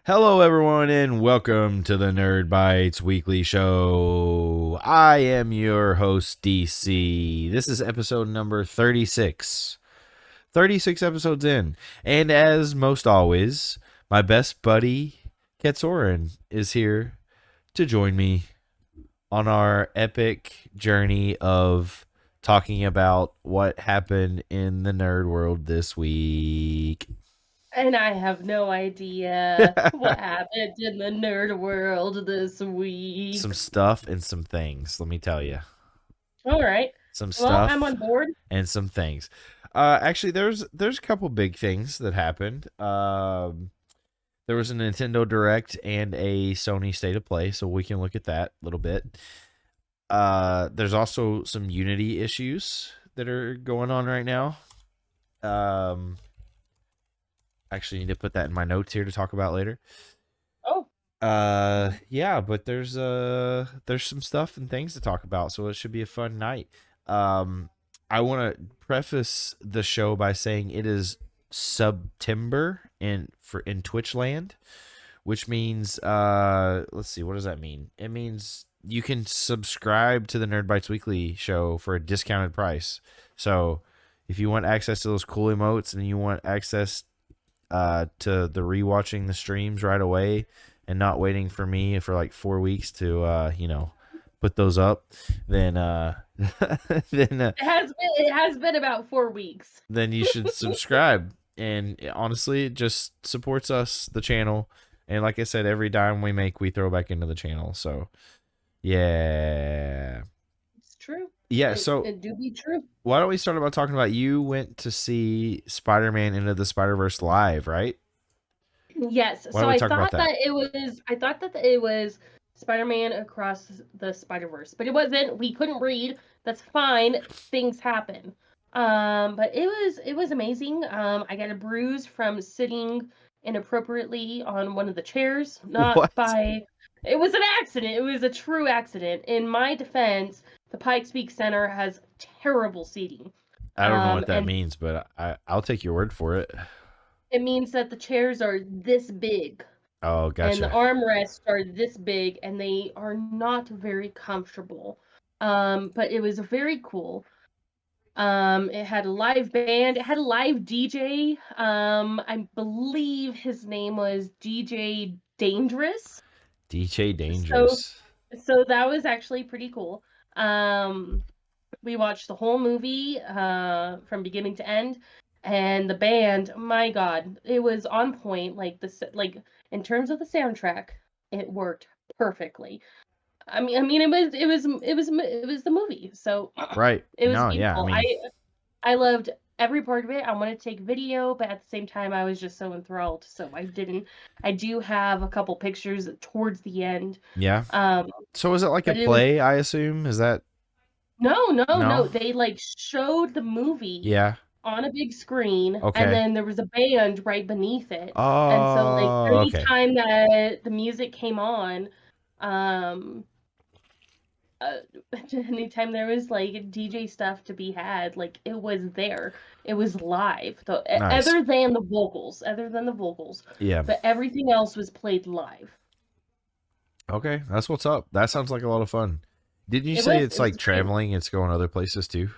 Hello, everyone, and welcome to the Nerd Bites Weekly Show. I am your host, DC. This is episode number 36. 36 episodes in. And as most always, my best buddy, Ketsorin, is here to join me on our epic journey of talking about what happened in the nerd world this week. And I have no idea what happened in the nerd world this week. Some stuff and some things, let me tell you. All right. Some Well, I'm stuff on board. and some things. Actually, there's a couple big things that happened. There was a Nintendo Direct and a Sony State of Play, so we can look at that a little bit. There's also some Unity issues that are going on right now. Actually, need to put that in my notes here to talk about later. Oh, Yeah, but there's some stuff and things to talk about, so it should be a fun night. I want to preface the show by saying it is September in Twitch land, which means let's see, what does that mean? It means you can subscribe to the Nerd Bites Weekly show for a discounted price. So if you want access to those cool emotes and you want access to the rewatching the streams right away and not waiting for me for like 4 weeks to put those up, then then it has been about 4 weeks. then you should subscribe. And honestly, it just supports us, the channel. And like I said, every dime we make, we throw back into the channel. So, yeah. It's true. Yeah, so it do be true. why don't we start about talking about you went to see Spider-Man Into the Spider-Verse live, right? Yes. Why So don't we I talk about thought that? that it was Spider-Man Across the Spider-Verse, but it wasn't. We couldn't read. That's fine. Things happen. But it was amazing. I got a bruise from sitting inappropriately on one of the chairs, not What? by. It was an accident. It was a true accident. In my defense, the Pikes Peak Center has terrible seating. I don't know what that And means, but I'll take your word for it. it means that the chairs are this big. Oh, And the gotcha. armrests are this big and they are not very comfortable. But it was very cool. It had a live band, it had a live DJ. I believe his name was DJ Dangerous. DJ So Dangerous. so that was actually pretty cool. We watched the whole movie from beginning to end, and the band, my god, it was on point. Like in terms of the soundtrack, it worked perfectly. I mean it was the movie, so Right. it was No, yeah. I beautiful. mean, I loved every part of it. I wanted to take video, but at the same time I was just so enthralled, so I didn't. I do have a couple pictures towards the end. yeah. Um So is it like a but it was play, I assume? Is that no, no? they like showed the movie Yeah. on a big screen, and Okay. then there was a band right beneath it. And so like Oh, okay. anytime that the music came on, um uh, anytime there was like DJ stuff to be had, like it was there. It was live. Though Nice. other than the vocals, Yeah. but everything else was played live. Okay. That's what's up. That sounds like a lot of fun. Didn't you say It it's was like great. traveling? It's going other places too?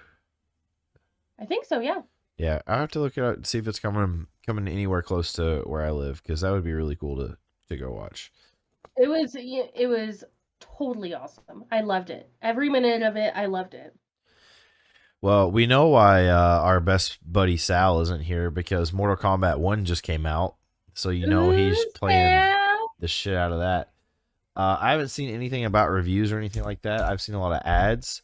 I think so, yeah. Yeah. I have to look it up and see if it's coming anywhere close to where I live, because that would be really cool to go watch. It was totally awesome. I loved it. Every minute of it, I loved it. Well, we know why our best buddy Sal isn't here, because Mortal Kombat 1 just came out. So he's Ooh, playing Sal. the shit out of that. I haven't seen anything about reviews or anything like that. I've seen a lot of ads.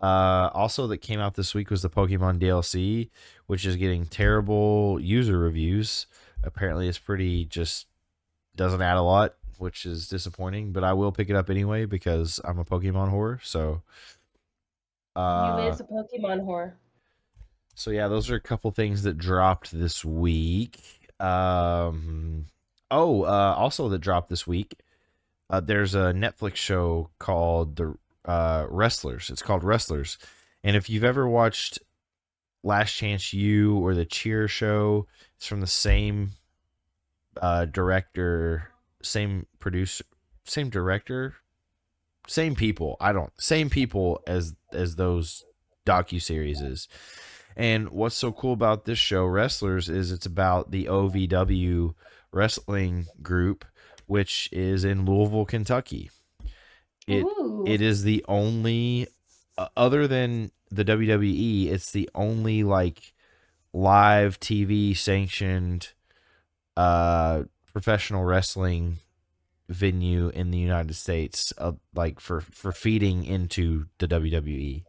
Also, that came out this week was the Pokemon DLC, which is getting terrible user reviews. Apparently, it's pretty just doesn't add a lot, which is disappointing. But I will pick it up anyway because I'm a Pokemon whore. You Uh, is a Pokemon whore. so yeah, those are a couple things that dropped this week. Also that dropped this week. There's a Netflix show called the Wrestlers. It's called Wrestlers, and if you've ever watched Last Chance U or the Cheer show, it's from the same director same producer, same director, same people. I don't same people as those docu-series is. And what's so cool about this show, Wrestlers, is it's about the OVW wrestling group, which is in Louisville, Kentucky. It Ooh. it is the only, other than the WWE, it's the only like live TV sanctioned professional wrestling venue in the United States, like for feeding into the WWE.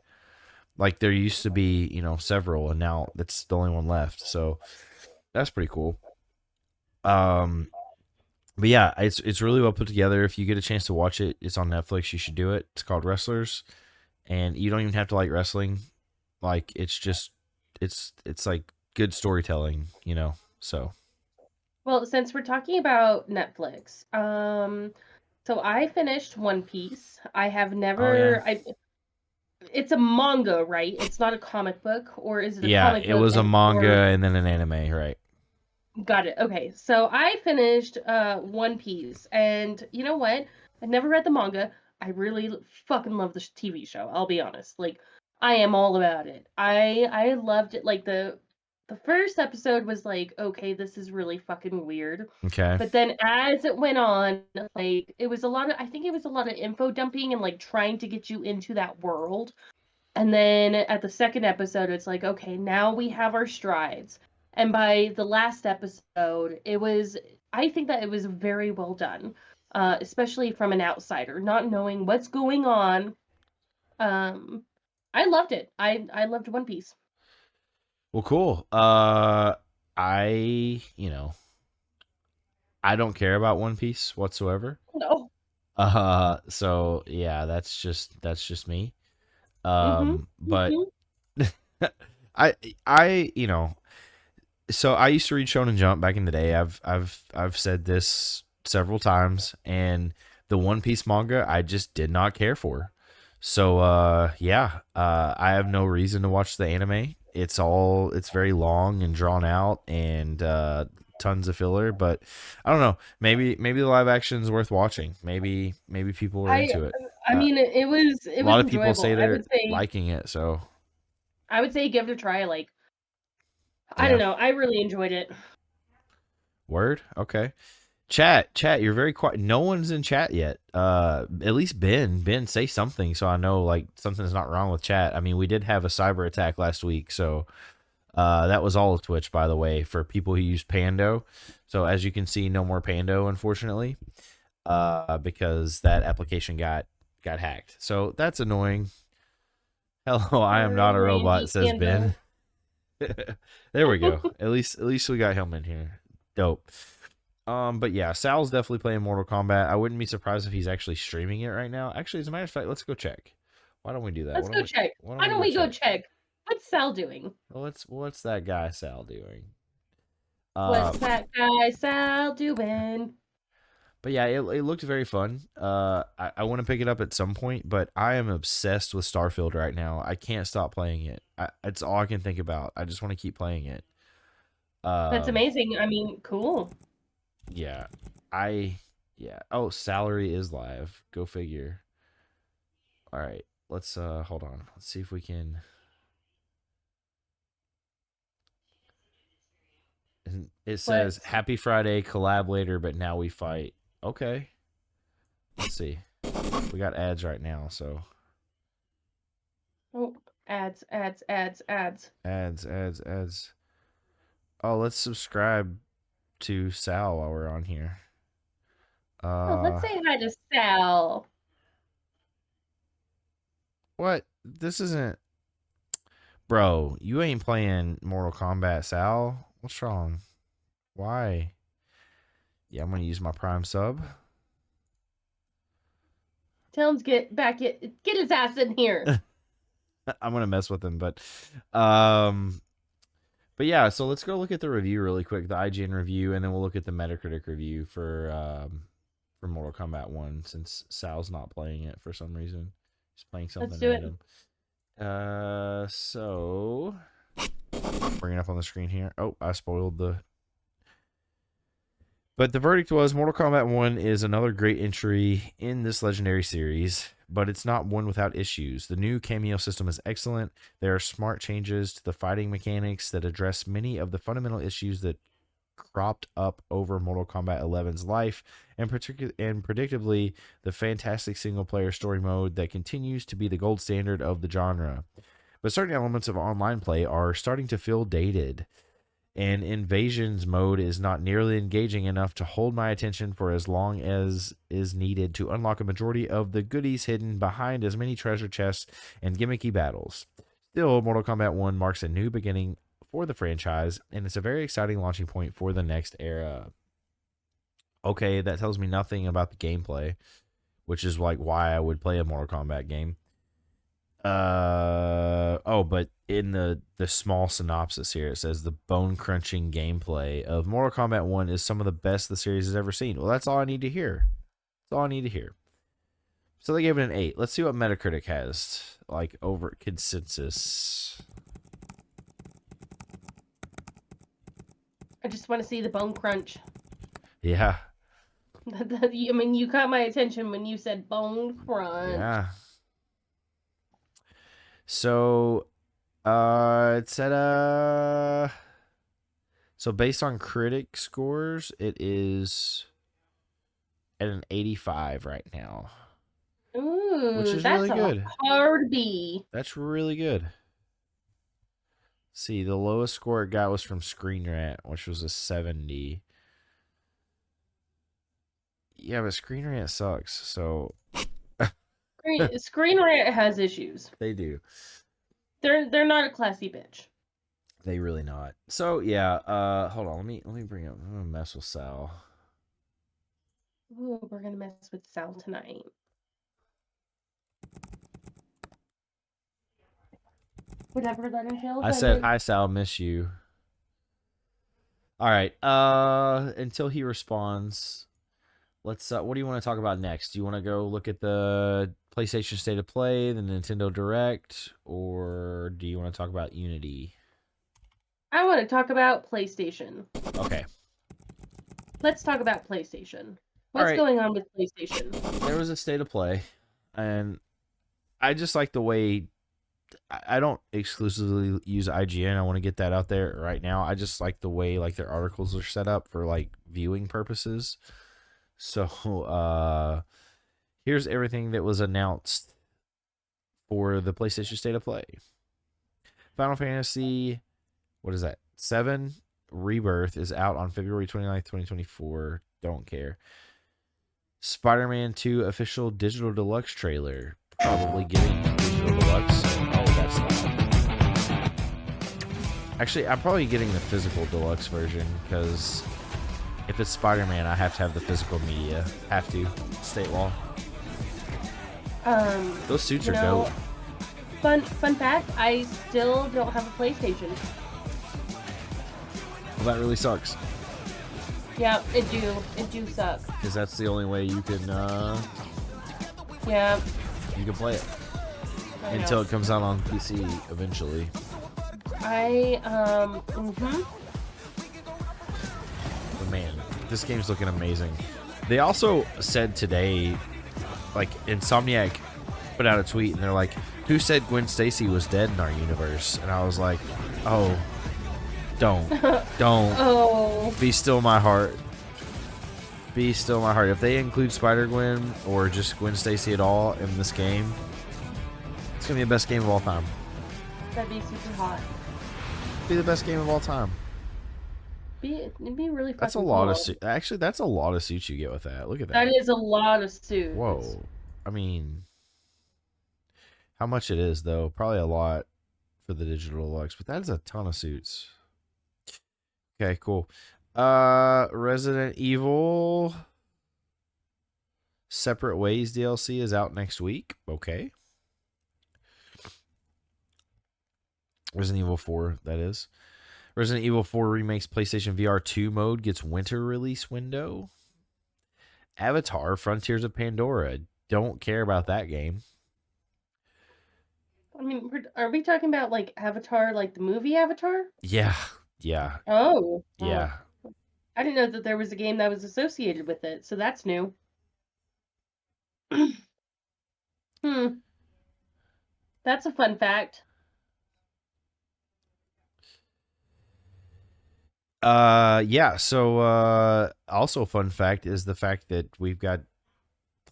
Like there used to be, several, and now that's the only one left. So that's pretty cool. Um, but yeah, it's really well put together. If you get a chance to watch it, it's on Netflix. You should do it. It's called Wrestlers, and you don't even have to like wrestling. Like it's just it's like good storytelling, So Well, since we're talking about Netflix, so I finished One Piece. I have oh yeah, never. It's a manga, right? It's not a comic book, or is it a yeah, comic it book was a and manga or and then an anime, right? got it. Okay. So I finished One Piece, and you know what? I never read the manga. I really fucking love the TV show. I'll be honest. Like I am all about it. I loved it. Like the first episode was like, okay, this is really fucking weird. Okay. But then as it went on, like it was a lot of I think it was a lot of info dumping and like trying to get you into that world. And then at the second episode, it's like, okay, now we have our strides. And by the last episode, I think that it was very well done, especially from an outsider, not knowing what's going on. Um, I loved it. I loved One Piece. Well, cool. I I don't care about One Piece whatsoever. No. So yeah, that's just me. Mm-hmm. But Mm-hmm. I I so I used to read Shonen Jump back in the day. I've said this several times, and the One Piece manga I just did not care for. So yeah, I have no reason to watch the anime. It's very long and drawn out, and tons of filler, but I don't know. Maybe the live action is worth watching. Maybe people are I into it. I Uh, mean it a was lot of people enjoyable. say they're liking it, so I would say give it a try. Like I don't yeah. know. I really enjoyed it. Word. Okay. Chat, you're very quiet. No one's in chat yet. At least Ben, say something so I know like something's not wrong with chat. I mean, we did have a cyber attack last week, so that was all of Twitch, by the way, for people who use Pando. So as you can see, no more Pando, unfortunately, because that application got hacked. So that's annoying. Hello, I am not a robot, Randy says Ben. Pando. There we go. At least we got him in here. Dope. But yeah, Sal's definitely playing Mortal Kombat. I wouldn't be surprised if he's actually streaming it right now. Actually, as a matter of fact, let's go check. Why don't we do that? Let's go check. Why don't Why we don't go we go check? check? What's Sal doing? Well, what's that guy Sal doing? What's Um, that guy Sal doing? but yeah, it looked very fun. I want to pick it up at some point, but I am obsessed with Starfield right now. I can't stop playing it. It's all I can think about. I just want to keep playing it. That's Um, amazing. I mean, cool. yeah, I yeah. Oh, salary is live. Go figure. All right, let's hold on. Let's see if we can. And it says What? Happy Friday, collab later, but now we fight. Okay, let's see. We got ads right now, so Oh, ads, ads, ads, ads. ads. Oh, let's subscribe to Sal while we're on here. Oh, let's say hi to Sal. What? This isn't, bro. You ain't playing Mortal Kombat, Sal. What's wrong? Why? Yeah, I'm gonna use my Prime sub. Tell him to get his ass in here. I'm gonna mess with him, um, but yeah. So let's go look at the review really quick, the IGN review, and then we'll look at the Metacritic review for Mortal Kombat One, since Sal's not playing it for some reason. He's playing Let's something do it. random. So bring it up on the screen here. Oh, I spoiled the. But the verdict was Mortal Kombat 1 is another great entry in this legendary series, but it's not one without issues. The new cameo system is excellent. There are smart changes to the fighting mechanics that address many of the fundamental issues that cropped up over Mortal Kombat 11's life, and predictably, the fantastic single player story mode that continues to be the gold standard of the genre. But certain elements of online play are starting to feel dated, and Invasions mode is not nearly engaging enough to hold my attention for as long as is needed to unlock a majority of the goodies hidden behind as many treasure chests and gimmicky battles. Still, Mortal Kombat 1 marks a new beginning for the franchise, and it's a very exciting launching point for the next era. Okay, that tells me nothing about the gameplay, which is like why I would play a Mortal Kombat game. But in the small synopsis here, it says the bone crunching gameplay of Mortal Kombat 1 is some of the best the series has ever seen. Well, that's all I need to hear. That's all I need to hear. So they gave it an 8. Let's see what Metacritic has, like, over consensus. I just want to see the bone crunch. Yeah. I mean, you caught my attention when you said bone crunch. Yeah. So, it said, so based on critic scores, it is at an 85 right now. Ooh, which is that's really good. A hard B. That's really good. See, the lowest score it got was from Screen Rant, which was a 70. Yeah, but Screen Rant sucks, so Screen Rant has issues. they do. They're not a classy bitch. They really not. So yeah, hold on, let me bring up. I'm gonna mess with Sal. Ooh, we're gonna mess with Sal tonight. Whatever that entails. I said, "Hi Sal, miss you." All right. Until he responds, let's. What do you want to talk about next? Do you want to go look at the PlayStation State of Play, the Nintendo Direct, or do you want to talk about Unity? I want to talk about PlayStation. Okay. Let's talk about PlayStation. What's going on with PlayStation? There was a State of Play, and I just like the way. I don't exclusively use IGN. I want to get that out there right now. I just like the way like their articles are set up for like viewing purposes. So here's everything that was announced for the PlayStation State of Play. Final Fantasy, what is that? 7 Rebirth is out on February 29th, 2024. Don't care. Spider-Man 2 official digital deluxe trailer. Probably getting digital deluxe. Oh, that's loud. Actually, I'm probably getting the physical deluxe version because if it's Spider-Man, I have to have the physical media. Have to. State law. Those suits are dope. Fun fact, I still don't have a PlayStation. Well, that really sucks. Yeah, it do suck. Because that's the only way you can yeah, you can play it. Until it comes out on PC eventually. But man, this game's looking amazing. They also said today, like, Insomniac put out a tweet and they're like, who said Gwen Stacy was dead in our universe? And I was like, oh, don't. Oh. Be still my heart. Be still my heart. If they include Spider-Gwen or just Gwen Stacy at all in this game, it's going to be the best game of all time. That'd be super hot. Be the best game of all time. It'd be really fucking That's a lot of suits. Actually, that's a lot of suits you get with that. Look at that. That is a lot of suits. Whoa. I mean, how much it is, though? Probably a lot for the digital deluxe, but that is a ton of suits. Okay, cool. Resident Evil Separate Ways DLC is out next week. Okay. Resident Evil 4, that is. Resident Evil 4 Remake's PlayStation VR 2 mode gets winter release window. Avatar Frontiers of Pandora. Don't care about that game. I mean, are we talking about like Avatar, like the movie Avatar? Yeah. Yeah. Oh. Yeah. I didn't know that there was a game that was associated with it, so that's new. Hmm. That's a fun fact. Yeah, so also fun fact is the fact that we've got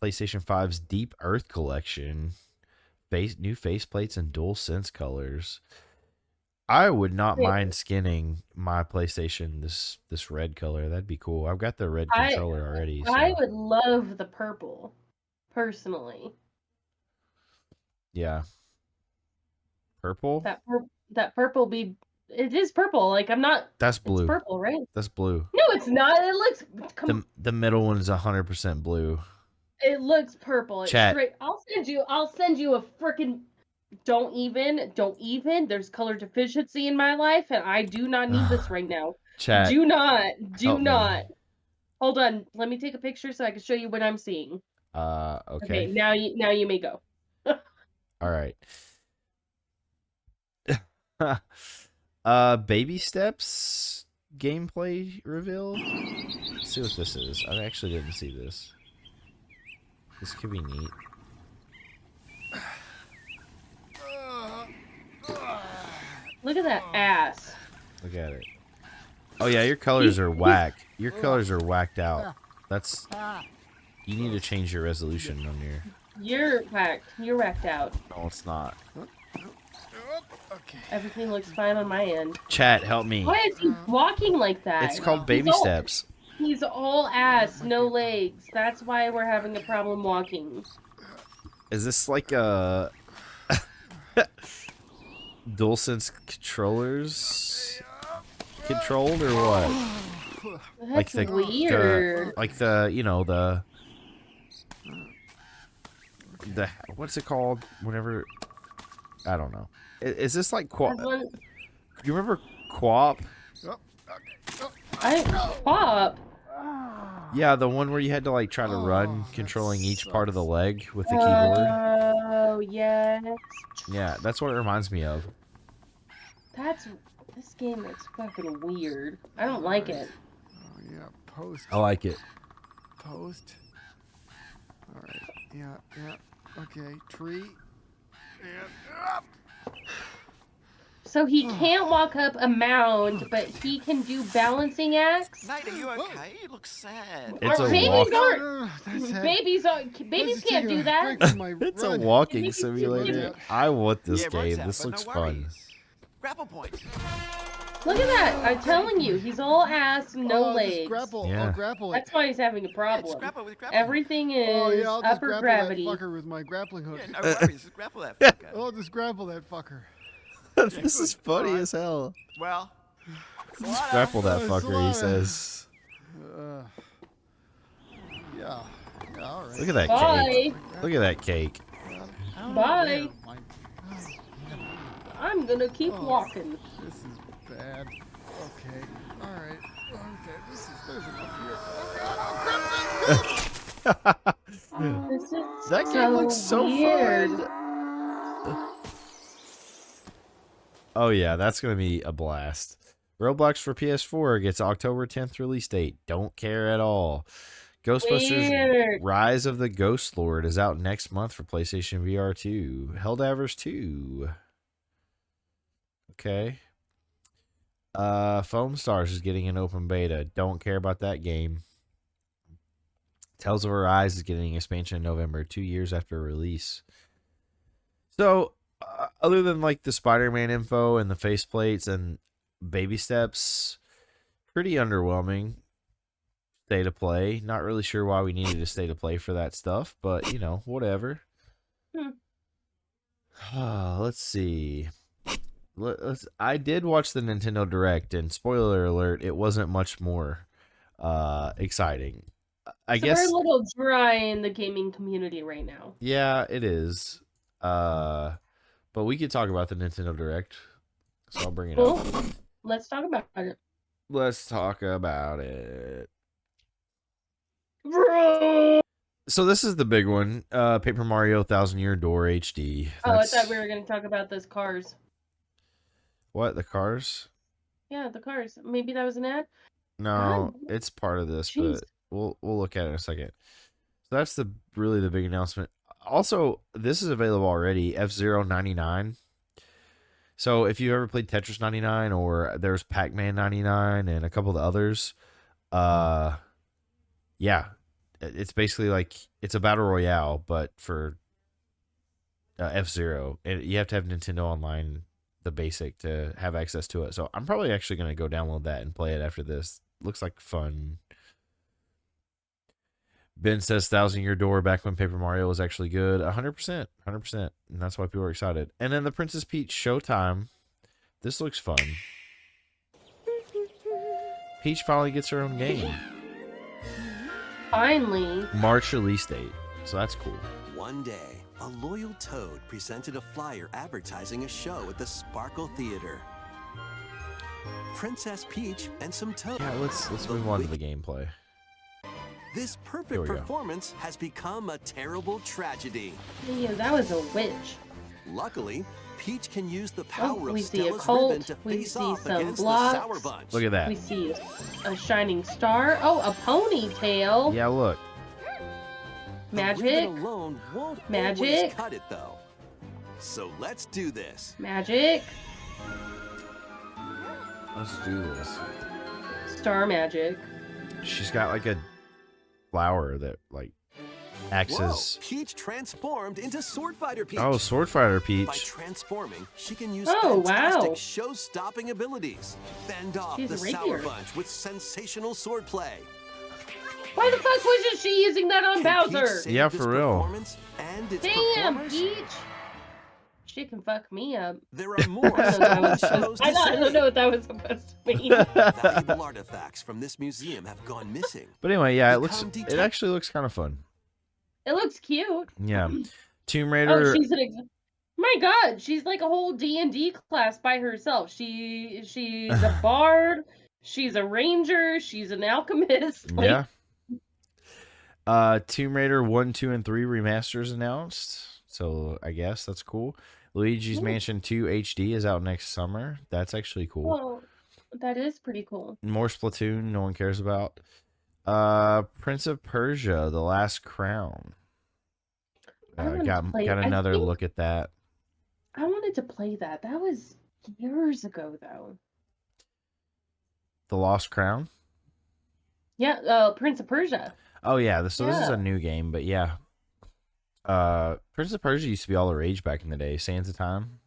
PlayStation 5's Deep Earth collection, new faceplates and dual sense colors. I would not Wait, mind skinning my PlayStation this red color. That'd be cool. I've got the red I controller already, I so would love the purple, personally. yeah. Purple? That purple be it is purple. Like I'm not. That's It's blue. purple, right? That's blue. No, it's not. It looks The middle one's 100% blue. it looks purple. It's Chat. straight. I'll send you a freaking. Don't even. There's color deficiency in my life, and I do not need this right now. Chat. Do not. Help me. Hold on. Let me take a picture so I can show you what I'm seeing. Okay. Now you may go. All right. Baby Steps gameplay reveal. Let's see what this is. I actually didn't see this. This could be neat. Look at that ass. Look at it. Oh yeah, your colors are whack. Your colors are whacked out. That's. You need to change your resolution on your. You're whacked. You're whacked out. No, it's not. Everything looks fine on my end. Chat, help me. Why is he walking like that? It's called baby steps. He's all ass, no legs. That's why we're having a problem walking. Is this like a DualSense controllers controlled or what? That's Like the weird. the what's it called? Whenever I don't know. Is this like QWOP? Do you remember QWOP? QWOP. Yeah, the one where you had to like try to run, controlling each part of the leg with the keyboard. Oh yes. Yeah, that's what it reminds me of. This game is fucking weird. I don't like it. Oh yeah, post. I like it. Post. All right. Yeah. Okay. Tree. And up. So he can't walk up a mound, but he can do balancing acts. Nate, are you okay? You look sad. It's a babies walk. aren't. Babies can't do that. It's a walking simulator. I want this game. This looks fun. Grapple points. Look at that! I'm telling you, he's all ass, no legs. Grapple. Yeah. I'll grapple it. That's why he's having a problem. Grapple with grapple. Everything is I'll just upper grapple gravity. that fucker with my grappling hook. Yeah, no worries. Just grapple that fucker. I'll just grapple that fucker. This is funny as hell. Well, Grapple that Oh, fucker, he Solana. says. Yeah. All right. Look at that Bye. cake. Look at that cake. Bye. My, I'm gonna keep Oh. walking. this is bad. Okay. All right. Okay. There's enough here. This is That game looks so weird. fun. Oh yeah, that's gonna be a blast. Roblox for PS4 gets October 10th release date. Don't care at all. Ghostbusters Weird. Rise of the Ghost Lord is out next month for PlayStation VR 2. Helldivers 2. Okay. Foam Stars is getting an open beta. Don't care about that game. Tales of Arise is getting expansion in November, 2 years after release. So, other than like the Spider-Man info and the faceplates and baby steps, pretty underwhelming state of play. Not really sure why we needed a state of play for that stuff, but you know, whatever. Let's see. I did watch the Nintendo Direct, and spoiler alert, it wasn't much more exciting. I guess we're a little dry in the gaming community right now. Yeah, it is. But we could talk about the Nintendo Direct, so I'll bring it up. Let's talk about it. Let's talk about it. Bro! So this is the big one. Paper Mario 1000 Year Door HD. Oh, I thought we were going to talk about those cars. What, the cars? Yeah, the cars. Maybe that was an ad? No, God, it's part of this, jeez. but we'll look at it in a second. So that's really the big announcement. Also, this is available already. F-Zero 99. So if you ever played Tetris 99 or there's Pac-Man 99 and a couple of the others, yeah, it's basically like it's a battle royale, but for F-Zero. And you have to have Nintendo Online, the basic, to have access to it. So I'm probably actually going to go download that and play it after this. Looks like fun. Ben says Thousand Year Door back when Paper Mario was actually good. 100%. 100%. And that's why people are excited. And then the Princess Peach Showtime. This looks fun. Peach finally gets her own game. Finally. March release date. So that's cool. One day, a loyal toad presented a flyer advertising a show at the Sparkle Theater. Princess Peach and some toads. Yeah, let's move on to the gameplay. This Here perfect we go. performance has become a terrible tragedy. Yeah, that was a witch. Luckily, Peach can use the power Oh, of we see a Stella's ribbon cult, to we face see off some against blocks. the Sour Bunch. Look at that. We see a shining star. Oh, a ponytail. Yeah, look. The Magic. ribbon alone won't always Magic. cut it though. So let's do this. Magic. Let's do this. Star magic. She's got like a flower that like acts Whoa, as Peach transformed into Sword Fighter Peach. oh, Sword Fighter By Peach. transforming, she can use Oh, fantastic wow. show-stopping abilities. Fend off She's the a Sour rapier. Bunch with sensational swordplay. Why the fuck wasn't she using that on Can Peach Bowser? save Yeah, this for real. performance and its Damn, performers? Peach. She can fuck me up. There are more I don't know what that was shows supposed- to I don't see. know what that was supposed to mean. Valuable artifacts from this museum have gone missing. But anyway, yeah, it Become it actually looks kind of fun. It looks cute. Yeah. Tomb Oh, Raider. she's my God, she's like a whole D&D class by herself. She's a bard. She's a ranger. She's an alchemist. Like, Yeah. Tomb Raider 1, 2, and 3 remasters announced. So I guess that's cool. Luigi's Ooh. Mansion 2 HD is out next summer. That's actually cool. well, that is pretty cool. More Splatoon, no one cares about. Prince of Persia, The Last Crown. I wanted to Got play it. I another think- look at that. I wanted to play that. That was years ago, though. The Lost Crown. Yeah, Prince of Persia. Oh yeah, so this is Yeah. a new game, but yeah. Prince of Persia used to be all the rage back in the day. Sands of Time.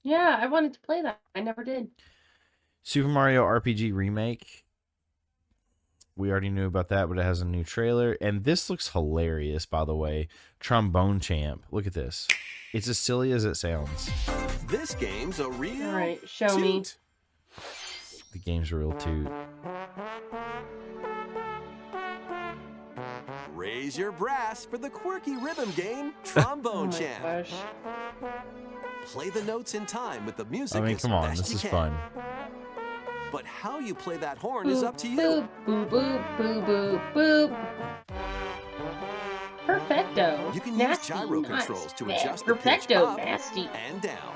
Yeah, I wanted to play that. I never did. Super Mario RPG Remake. We already knew about that, but it has a new trailer. And this looks hilarious, by the way. Trombone Champ. Look at this. It's as silly as it sounds. This game's a real All right, show me. toot. The game's real toot. Raise your brass for the quirky rhythm game, Oh Trombone my Champ. gosh. Play the notes in time with the music. I mean, as come on. best This you is can. fun. But how you play that horn is Boop, up to you. Boop, boop, boop, boop, boop, boop. Perfecto. You can use Nasty, gyro nice. controls to Yeah, adjust the pitch Perfecto. up Nasty. and down.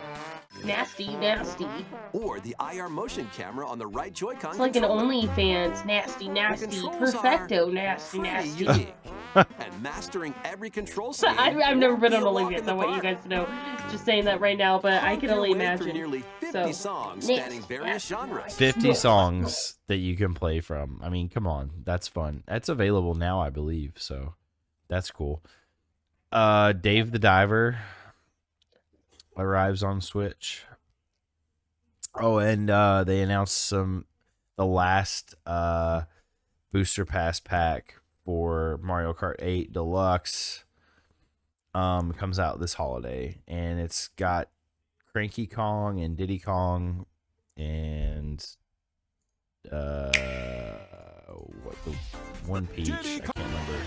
Nasty, nasty. Or the IR motion camera on the right Joy-Con It's like an controller. OnlyFans. Nasty, nasty. controls Perfecto. are Nasty, Pretty nasty. unique. And mastering every control scheme I've never been on will be a walk in OnlyFans. the I want you park. guys to know. Just saying that right now, but I Hop can your only way through imagine. nearly 50 So, songs next, spanning various nasty, genres. 50 No. songs that you can play from. I mean, come on. That's fun. That's available now, I believe. So that's cool. Dave the Diver arrives on Switch. Oh, and they announced the last booster pass pack for Mario Kart 8 Deluxe. Comes out this holiday, and it's got Cranky Kong and Diddy Kong and what the one Peach? I can't remember.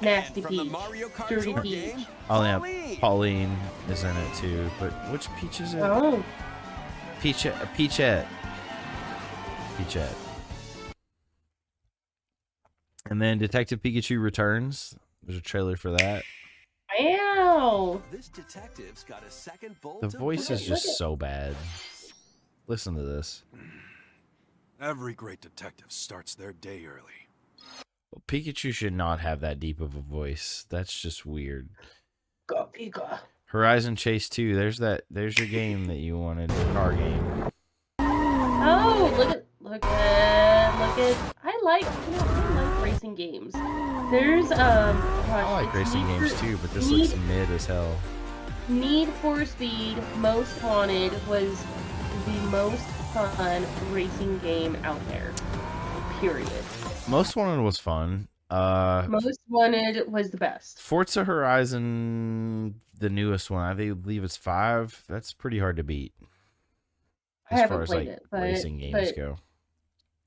Nasty From the Peach. Mario Kart Dirty Tour Peach. game, Oh yeah, Pauline. Pauline is in it too. But which Peach is it? Oh, Peachette. And then Detective Pikachu Returns. There's a trailer for that. wow. This detective's got a second bolt The to voice is play. just so bad. Listen to this. Every great detective starts their day early. Pikachu should not have that deep of a voice. That's just weird. Go Pika. Horizon Chase 2. There's your game that you wanted, the car game. Oh, look at. I like racing games. There's I like it's racing Need games for- too, but this Need- looks mid as hell. Need for Speed Most Wanted was the most fun racing game out there. Period. Most Wanted was fun. Most Wanted was the best. Forza Horizon, the newest one, I believe it's 5. That's pretty hard to beat. I As haven't far as played like it, but, racing games but go.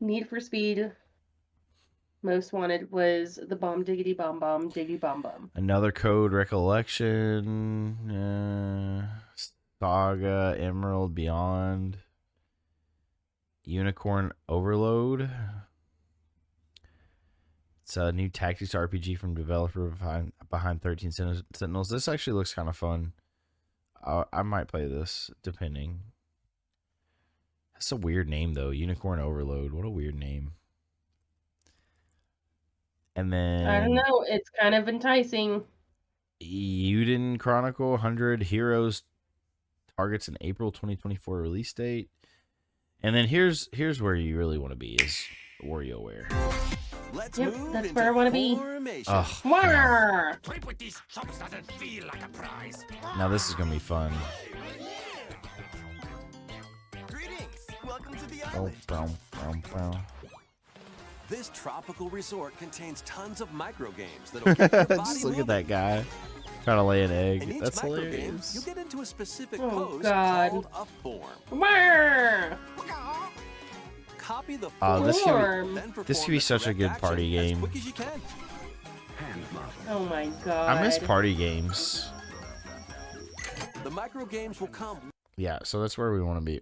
Need for Speed Most Wanted was the bomb diggity bomb bomb diggy bomb bomb. Another Code Recollection, Saga, Emerald Beyond, Unicorn Overload. It's a new tactics RPG from developer behind 13 Sentinels. This actually looks kind of fun. I might play this, depending. That's a weird name, though. Unicorn Overload. What a weird name. And then... I don't know. It's kind of enticing. Uden Chronicle 100 Heroes targets an April 2024 release date. And then here's where you really want to be, is WarioWare. Let's Yep, move that's into where I wanna be. formation. Ugh. War! Trip with these chumps doesn't feel like a prize. Now this is gonna be fun. Greetings. Welcome to the Bow, island. bow, bow, bow. This tropical resort contains tons of micro games that'll keep your body Just look moving. at that guy trying to lay an In egg. each That's micro game, hilarious. you'll get into a specific Oh, pose God. called a form. War! Copy the Oh, form, this could be- then this perform could be the such a correct good action party as game. quick as you can. Oh my god. I miss party games. The micro games will come. Yeah, so that's where we want to be.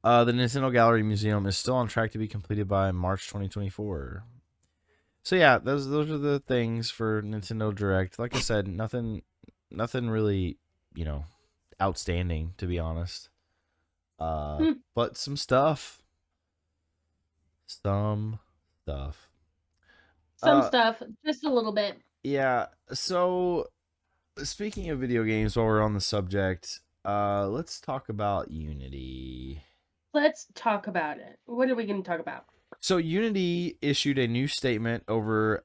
The Nintendo Gallery Museum is still on track to be completed by March 2024. So yeah, those are the things for Nintendo Direct. Like I said, nothing really, outstanding, to be honest. But some stuff. Some stuff, just a little bit. Yeah, so speaking of video games, while we're on the subject, let's talk about Unity. Let's talk about it. What are we going to talk about? So Unity issued a new statement over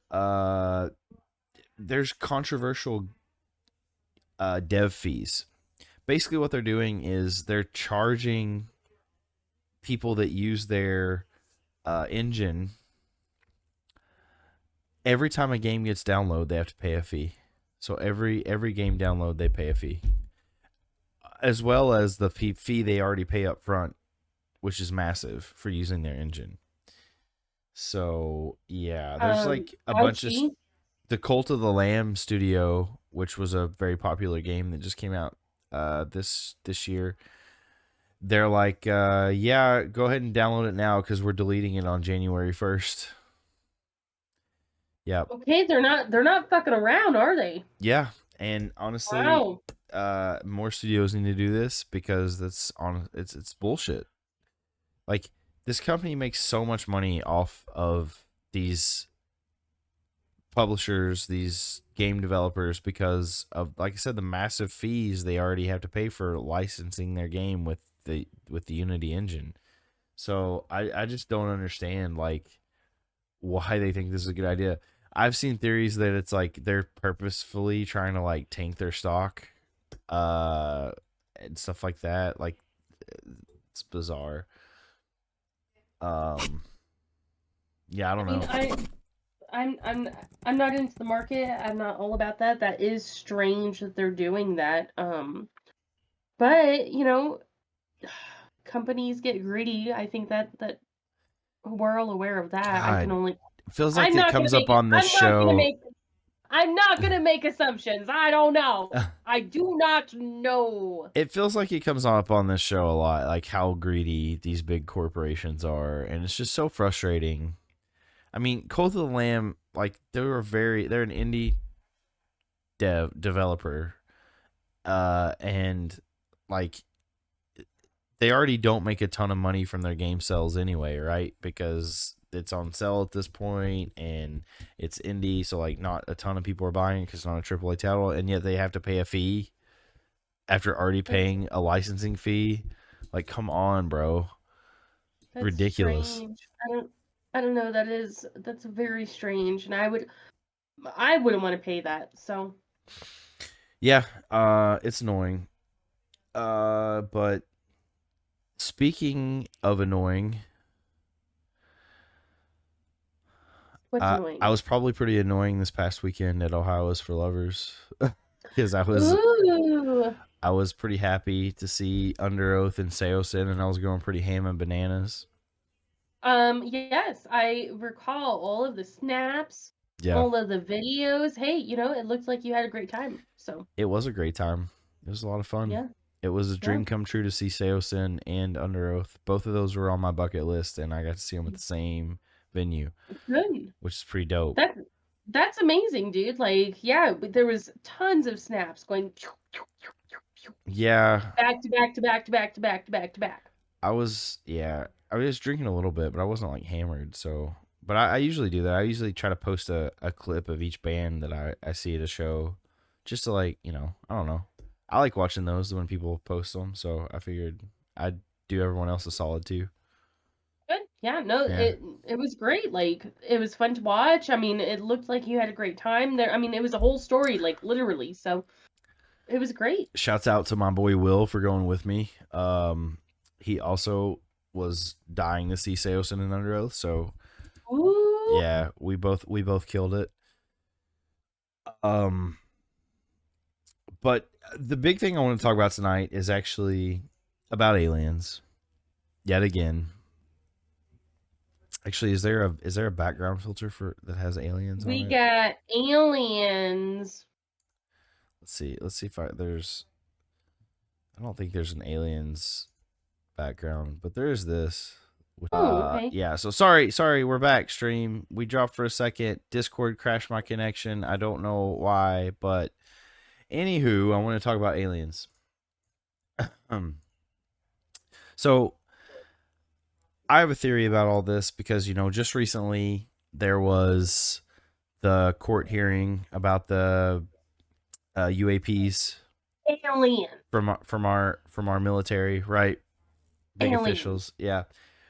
there's controversial dev fees. Basically what they're doing is they're charging people that use their engine. Every time a game gets downloaded, they have to pay a fee. So every game download, they pay a fee, as well as the fee they already pay up front, which is massive for using their engine. So yeah, there's like a bunch of the Cult of the Lamb studio, which was a very popular game that just came out this year. They're like, yeah, go ahead and download it now because we're deleting it on January 1st. Yeah. Okay, they're not fucking around, are they? Yeah, and honestly, Wow. more studios need to do this because it's bullshit. Like, this company makes so much money off of these publishers, these game developers, because of, like I said, the massive fees they already have to pay for licensing their game with the Unity engine. So I just don't understand like why they think this is a good idea. I've seen theories that it's like they're purposefully trying to like tank their stock and stuff like that. Like, it's bizarre. Yeah, I don't know. I'm not into the market. I'm not all about that. That is strange that they're doing that. But companies get greedy. I think that we're all aware of that. I can God, only. It feels like I'm it not comes gonna up make- on this I'm not gonna show. I'm not gonna make assumptions. I don't know. I do not know. It feels like it comes up on this show a lot, like how greedy these big corporations are, and it's just so frustrating. I mean, Cult of the Lamb, like they're an indie developer, and like they already don't make a ton of money from their game sales anyway, right? Because it's on sale at this point and it's indie, so like not a ton of people are buying it because it's not a AAA title, and yet they have to pay a fee after already paying a licensing fee. Like, come on, bro. That's Ridiculous. strange. I don't know. That's very strange, and I wouldn't want to pay that. So Yeah, it's annoying. But speaking of annoying, what's annoying? I was probably pretty annoying this past weekend at Ohio is for Lovers because Ooh. I was pretty happy to see Under Oath and Seosin, and I was going pretty ham and bananas. Yes, I recall all of the snaps, Yeah, all of the videos. Hey, it looks like you had a great time. So it was a great time. It was a lot of fun. yeah, It was a dream come true to see Seosin and Under Oath. Both of those were on my bucket list, and I got to see them at the same venue, good. which is pretty dope. That's amazing, dude. Like, yeah, there was tons of snaps going Yeah, back to back to back to back to back to back to back. I was drinking a little bit, but I wasn't like hammered. So, but I usually do that. I usually try to post a clip of each band that I see at a show, just to like, I don't know. I like watching those when people post them. So I figured I'd do everyone else a solid too. Good. Yeah, no, Yeah. it was great. Like, it was fun to watch. I mean, it looked like you had a great time there. I mean, it was a whole story, like literally. So it was great. Shouts out to my boy Will for going with me. He also was dying to see Seosin and Under Oath, so Ooh. yeah, we both killed it. But the big thing I want to talk about tonight is actually about aliens. Yet again. Actually, is there a background filter for that has aliens on We it? got aliens. Let's see if there's. I don't think there's an aliens background, but there is this. Okay. Yeah. So sorry, we're back. Stream. We dropped for a second. Discord crashed my connection. I don't know why, but anywho, I want to talk about aliens. So I have a theory about all this because just recently there was the court hearing about the UAPs Alien. from our military, right? Big Aliens. officials, yeah.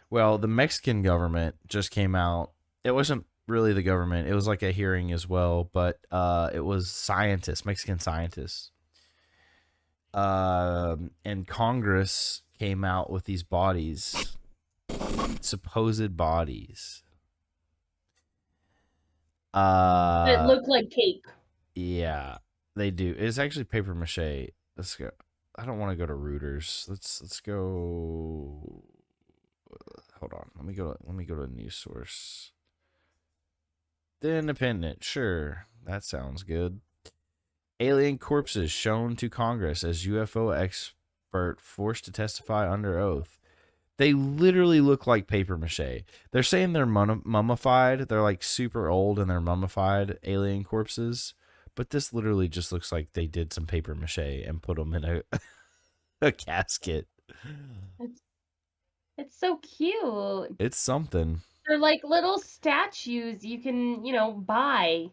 Well, the Mexican government just came out. It wasn't really the government; it was like a hearing as well, but it was Mexican scientists, and Congress came out with these bodies, supposed bodies. It looked like cake. Yeah, they do. It's actually paper mache. Let's go. I don't want to go to Reuters. Let's go. Hold on. Let me go to a news source. The Independent. Sure, that sounds good. Alien corpses shown to Congress as UFO expert forced to testify under oath. They literally look like paper mache. They're saying they're mummified. They're like super old and they're mummified alien corpses. But this literally just looks like they did some paper mache and put them in a casket. It's so cute. It's something. They're like little statues you can, buy.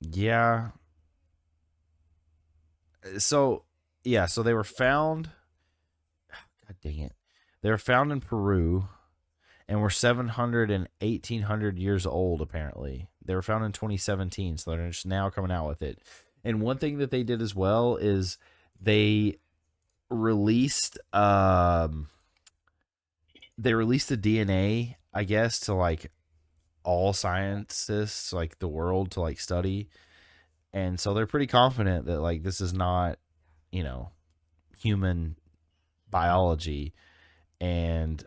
Yeah. So they were found. God dang it. They were found in Peru and were 700 and 1800 years old, apparently. They were found in 2017, so they're just now coming out with it. And one thing that they did as well is they released the DNA, I guess, to like all scientists, like the world, to like study. And so they're pretty confident that like this is not, human biology. And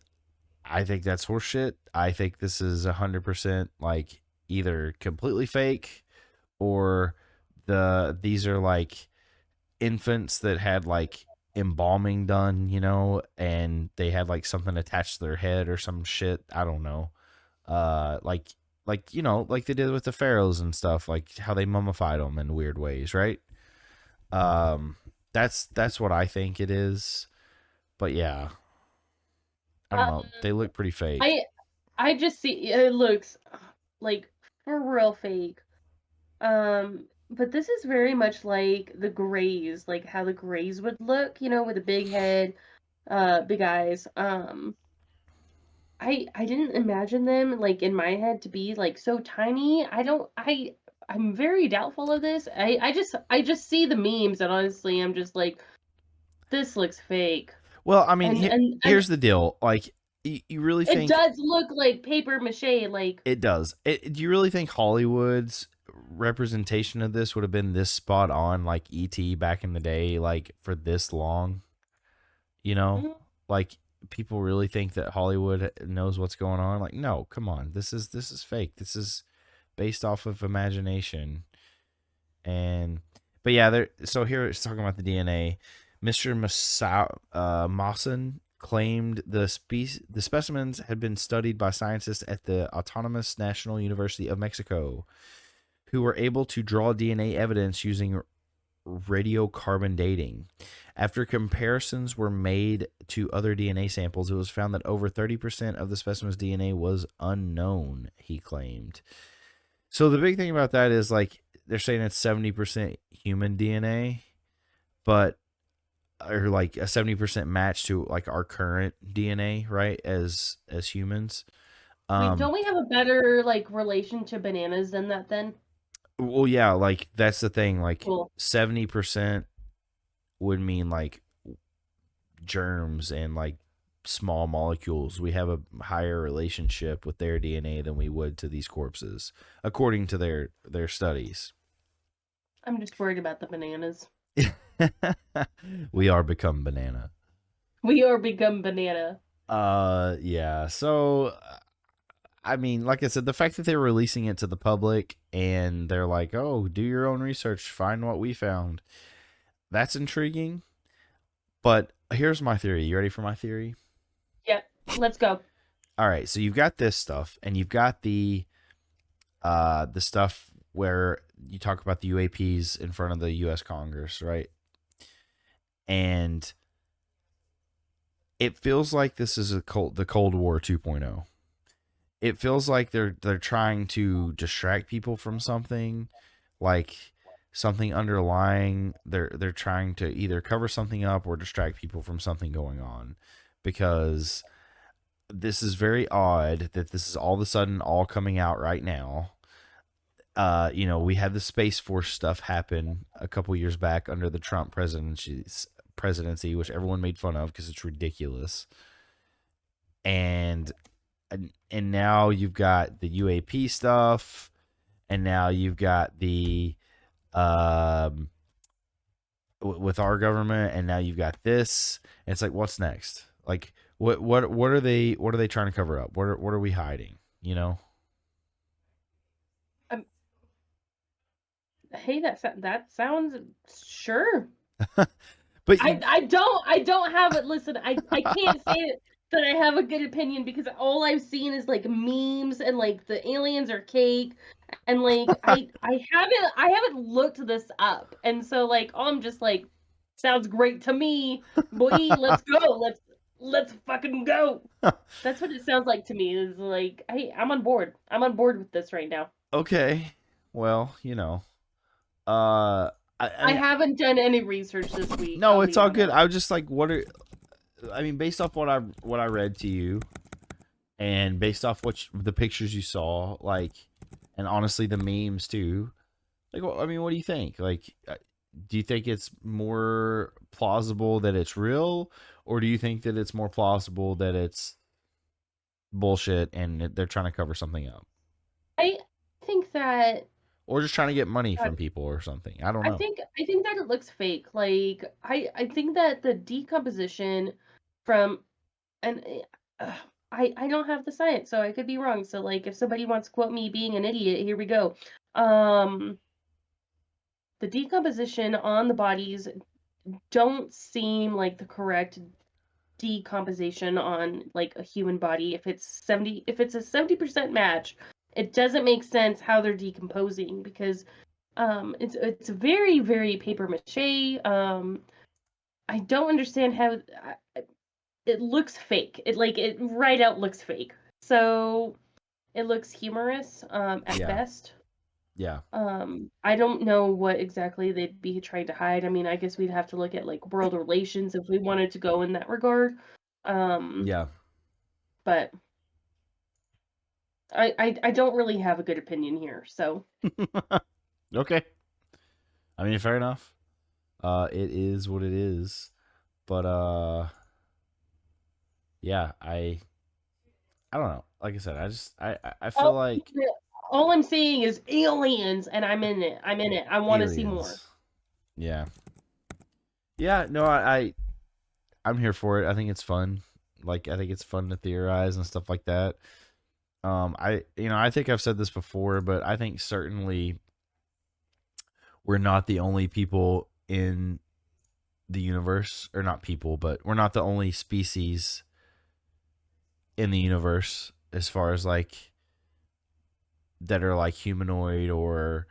I think that's horseshit. I think this is 100% like either completely fake or these are like infants that had like embalming done, and they had like something attached to their head or some shit. I don't know. Like like they did with the pharaohs and stuff, like how they mummified them in weird ways, right? That's what I think it is. But yeah, I don't know. They look pretty fake. I just see it looks like for real fake. But this is very much like the Greys, like how the Greys would look, with a big head, big eyes. I didn't imagine them like in my head to be like so tiny. I'm very doubtful of this. I just see the memes and honestly I'm just like this looks fake. Well, I mean, And here's the deal. Like, you really it think does look like paper mache, like it does? Do you really think Hollywood's representation of this would have been this spot on, like E.T. back in the day, like for this long? Mhm. Like people really think that Hollywood knows what's going on? Like, no, come on. This is fake. This is based off of imagination. But yeah, so here it's talking about the DNA. Mr. Mawson claimed the specimens had been studied by scientists at the Autonomous National University of Mexico, who were able to draw DNA evidence using radiocarbon dating. After comparisons were made to other DNA samples, it was found that over 30% of the specimen's DNA was unknown, he claimed. So the big thing about that is, like, they're saying it's 70% human DNA, or like a 70% match to like our current DNA, right? As humans. wait, don't we have a better like relation to bananas than that then? Well, yeah, like that's the thing. Like Cool. 70% would mean like germs and like small molecules. We have a higher relationship with their DNA than we would to these corpses, according to their studies. I'm just worried about the bananas. We are become banana. We are become banana. Yeah. So, I mean, like I said, the fact that they're releasing it to the public and they're like, "Oh, do your own research, find what we found." That's intriguing. But here's my theory. You ready for my theory? Yeah, let's go. All right. So you've got this stuff, and you've got the stuff where you talk about the UAPs in front of the U.S. Congress, right? And it feels like this is the Cold War 2.0. It feels like they're trying to distract people from something, like something underlying. They're trying to either cover something up or distract people from something going on, because this is very odd that this is all of a sudden all coming out right now. We had the Space Force stuff happen a couple years back under the Trump presidency, which everyone made fun of because it's ridiculous. And now you've got the UAP stuff, and now you've got the with our government, and now you've got this. And it's like, what's next? Like, what are they trying to cover up? What are we hiding? Hey, that sounds sure. But I don't have it. Listen, I can't say it that I have a good opinion because all I've seen is like memes and like the aliens are cake and like I haven't looked this up, and so like I'm just like sounds great to me, boy. Let's go. Let's fucking go. That's what it sounds like to me. Is like I'm on board. I'm on board with this right now. okay, well, I haven't done any research this week. No, it's all good. I was just like, based off what I read to you, and based off the pictures you saw, like, and honestly the memes too. Like, what do you think? Like, do you think it's more plausible that it's real, or do you think that it's more plausible that it's bullshit and they're trying to cover something up? I think that. Or just trying to get money from people or something. I don't know. I think that it looks fake. Like I think that the decomposition from and I don't have the science, so I could be wrong. So like if somebody wants to quote me being an idiot, here we go. The decomposition on the bodies don't seem like the correct decomposition on like a human body. If it's a 70% match, it doesn't make sense how they're decomposing because it's very, very paper mache. I don't understand how it looks fake. It right out looks fake. So it looks humorous at Yeah. best. Yeah. I don't know what exactly they'd be trying to hide. I mean, I guess we'd have to look at like world relations if we wanted to go in that regard. Yeah. But I don't really have a good opinion here. So Okay. I mean, fair enough. It is what it is. But yeah, I don't know. Like I said, I feel like all I'm seeing is aliens, and I'm in it. I want to see more. aliens. Yeah. Yeah, no, I'm here for it. I think it's fun. Like, I think it's fun to theorize and stuff like that. I think I've said this before, but I think certainly we're not the only people in the universe, or not people, but we're not the only species in the universe as far as like that are like humanoid or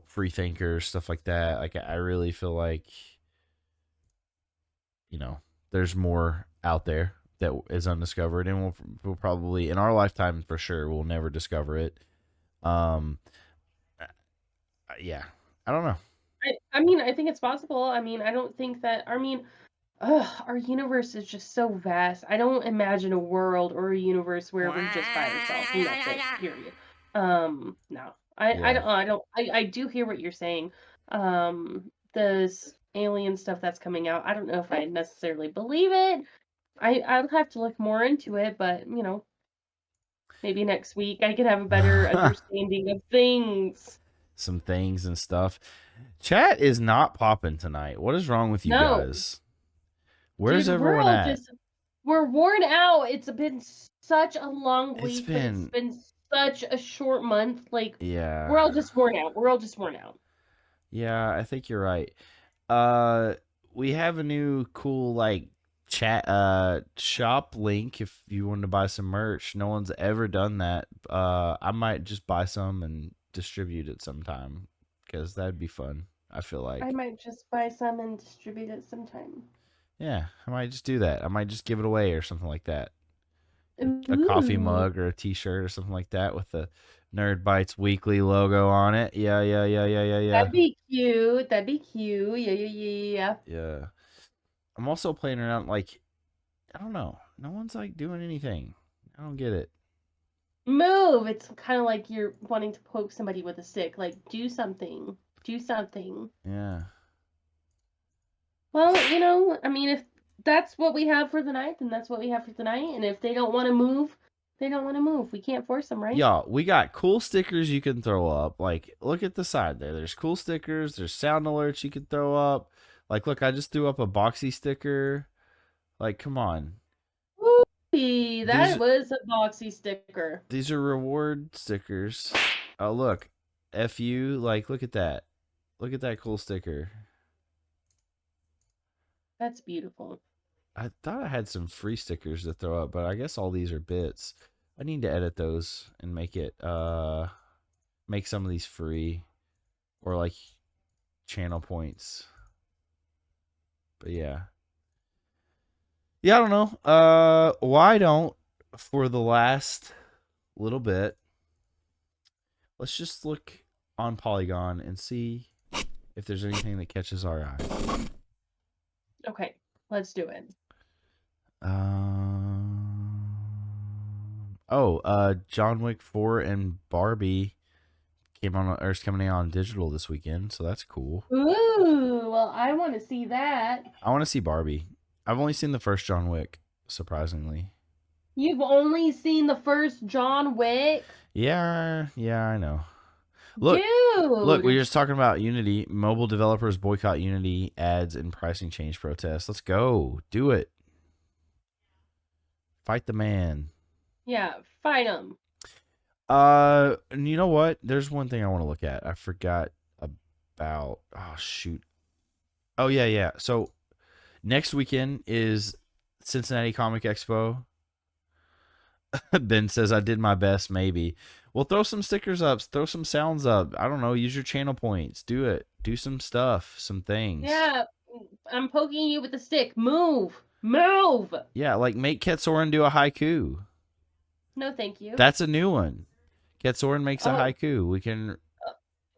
free thinkers, stuff like that. Like, I really feel like there's more out there that is undiscovered, and we'll probably in our lifetime for sure we'll never discover it. Yeah, I don't know. I mean, I think it's possible. I mean, I don't think that. I mean, our universe is just so vast. I don't imagine a world or a universe where we're just by ourselves and that's it. Period. No, I do hear what you're saying. This alien stuff that's coming out. I don't know if I necessarily believe it. I'll have to look more into it, but maybe next week I can have a better understanding of things. Some things and stuff. Chat is not popping tonight. What is wrong with you No. guys? Where's Dude, everyone at? We're worn out. It's been such a long It's week, but been- it's been such a short month. Like, Yeah. we're all just worn out. We're all just worn out. Yeah, I think you're right. We have a new cool like chat shop link if you want to buy some merch. No one's ever done that. I might just buy some and distribute it sometime because that'd be fun. I feel like. I might just buy some and distribute it sometime. Yeah, I might just do that. I might just give it away or something like that. A coffee Ooh. mug or a t-shirt or something like that with the Nerd Bites Weekly logo on it. Yeah. That'd be cute. That'd be cute. Yeah. Yeah. I'm also playing around like, I don't know. No one's like doing anything. I don't get it. Move. It's kind of like you're wanting to poke somebody with a stick. Like, do something. Do something. Yeah. Well, I mean, if that's what we have for the night, then that's what we have for the night. And if they don't want to move, they don't want to move. We can't force them, right? Y'all, we got cool stickers you can throw up. Like, look at the side there. There's cool stickers. There's sound alerts you can throw up. Like, look, I just threw up a boxy sticker. Like, come on. Woo-wee, that These- was a boxy sticker. These are reward stickers. Oh, look. FU. Like, look at that. Look at that cool sticker. That's beautiful. I thought I had some free stickers to throw up, but I guess all these are bits. I need to edit those and make it make some of these free or like channel points. But yeah. Yeah, I don't know. Why don't for the last little bit let's just look on Polygon and see if there's anything that catches our eye. Okay, let's do it. John Wick 4 and Barbie is coming out on digital this weekend, so that's cool. Ooh, well, I want to see that. I want to see Barbie. I've only seen the first John Wick, surprisingly. You've only seen the first John Wick? Yeah, I know. Look, Dude! we were just talking about Unity. Mobile developers boycott Unity ads and pricing change protests. Let's go. Do it. Fight the man. Yeah, fight him. And you know what? There's one thing I want to look at. I forgot about. Oh shoot. Oh yeah. So next weekend is Cincinnati Comic Expo. Ben says I did my best. Maybe. Well, throw some stickers up. Throw some sounds up. I don't know. Use your channel points. Do it. Do some stuff. Some things. Yeah, I'm poking you with a stick. Move. Move. Yeah, like make Ketsoren do a haiku. No, thank you. That's a new one. Ketsoren makes a Oh. haiku. We can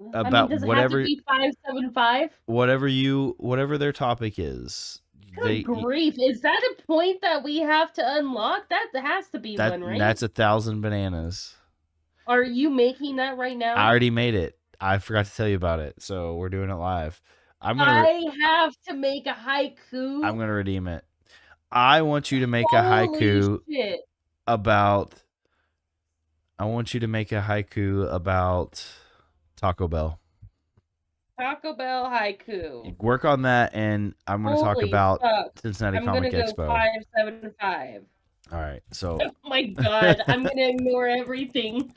I mean, about does it whatever have to be 575? whatever their topic is. Good grief! Is that a point that we have to unlock? That has to be one, right? That's 1,000 bananas. Are you making that right now? I already made it. I forgot to tell you about it, so we're doing it live. I have to make a haiku. I'm gonna redeem it. I want you to make a Holy haiku shit. about. I want you to make a haiku about Taco Bell. Taco Bell haiku. Work on that, and I'm going to talk Holy about fuck. Cincinnati I'm Comic gonna Expo. go 575. All right, so Oh my god, I'm gonna ignore everything.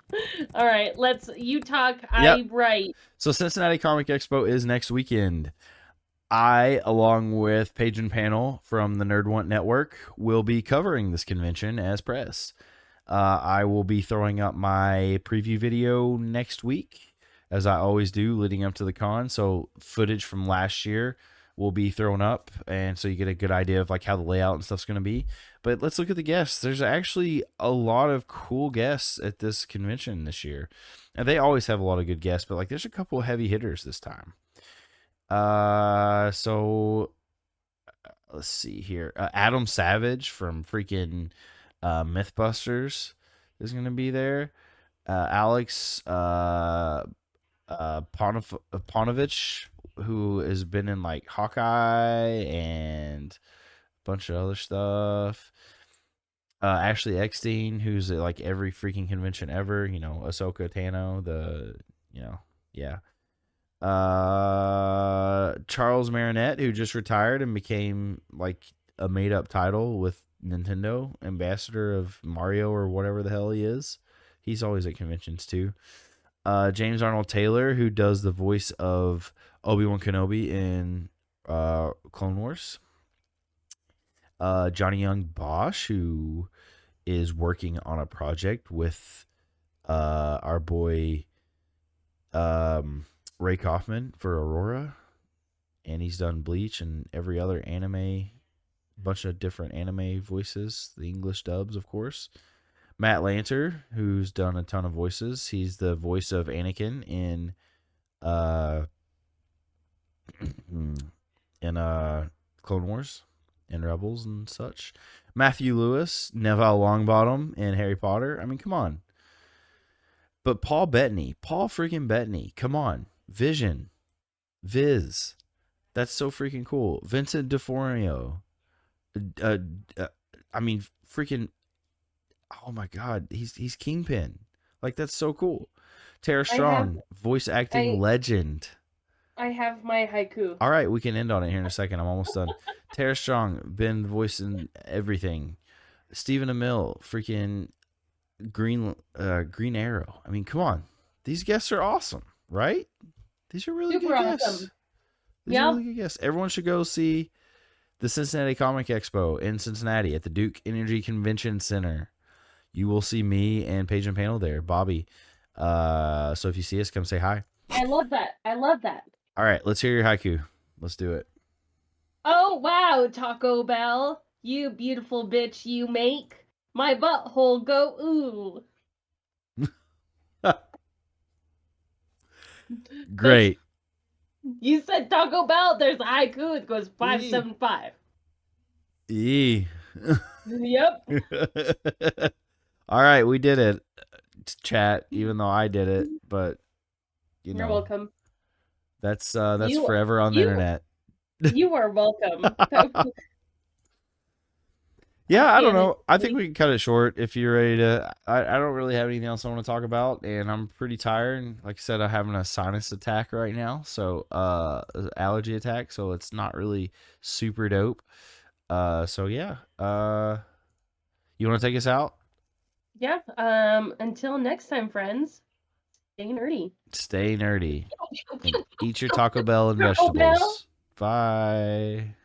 All right, you talk. Yep. I write. So Cincinnati Comic Expo is next weekend. I, along with Paige and Panel from the Nerd Want Network, will be covering this convention as press. I will be throwing up my preview video next week, as I always do leading up to the con. So footage from last year will be thrown up, and so you get a good idea of like how the layout and stuff's going to be. But let's look at the guests. There's actually a lot of cool guests at this convention this year. And they always have a lot of good guests, but like there's a couple of heavy hitters this time. So let's see here. Adam Savage from freaking Mythbusters is going to be there. Alex Panovich, who has been in like Hawkeye and a bunch of other stuff. Ashley Eckstein, who's at like every freaking convention ever. You know, Ahsoka Tano, yeah. Charles Marinette, who just retired and became like a made up title with Nintendo, ambassador of Mario or whatever the hell he is. He's always at conventions too. James Arnold Taylor, who does the voice of Obi-Wan Kenobi in Clone Wars. Johnny Young Bosch, who is working on a project with our boy Ray Kaufman for Aurora, and he's done Bleach and every other anime, bunch of different anime voices, the English dubs, of course. Matt Lanter, who's done a ton of voices. He's the voice of Anakin in Clone Wars and Rebels and such. Matthew Lewis, Neville Longbottom in Harry Potter. I mean, come on. But Paul freaking Bettany, come on. Vision, Viz, that's so freaking cool. Vincent D'Onofrio, I mean, freaking, oh my god, he's Kingpin. Like, that's so cool. Tara Strong, voice acting legend. I have my haiku. All right, we can end on it here in a second. I'm almost done. Tara Strong, been voicing everything. Stephen Amell, freaking Green Arrow. I mean, come on. These guests are awesome, right? These are really Super good guests. awesome. These are really good guests. Everyone should go see the Cincinnati Comic Expo in Cincinnati at the Duke Energy Convention Center. You will see me and Paige and Panel there, Bobby. So if you see us, come say hi. I love that. All right, let's hear your haiku. Let's do it. Oh, wow, Taco Bell. You beautiful bitch, you make my butthole go ooh. Great. You said Taco Bell, there's a haiku, it goes 575. Yee. Yep. All right, we did it, chat, even though I did it, but you know. You're welcome. That's forever on the internet. You are welcome. Yeah, I don't know. I think we can cut it short if you're ready to. I don't really have anything else I want to talk about, and I'm pretty tired. And like I said, I'm having a sinus attack right now, so allergy attack, so it's not really super dope. So yeah. You want to take us out? Yeah. Until next time, friends. Stay nerdy. Stay nerdy. And eat your Taco Bell and vegetables. Bye.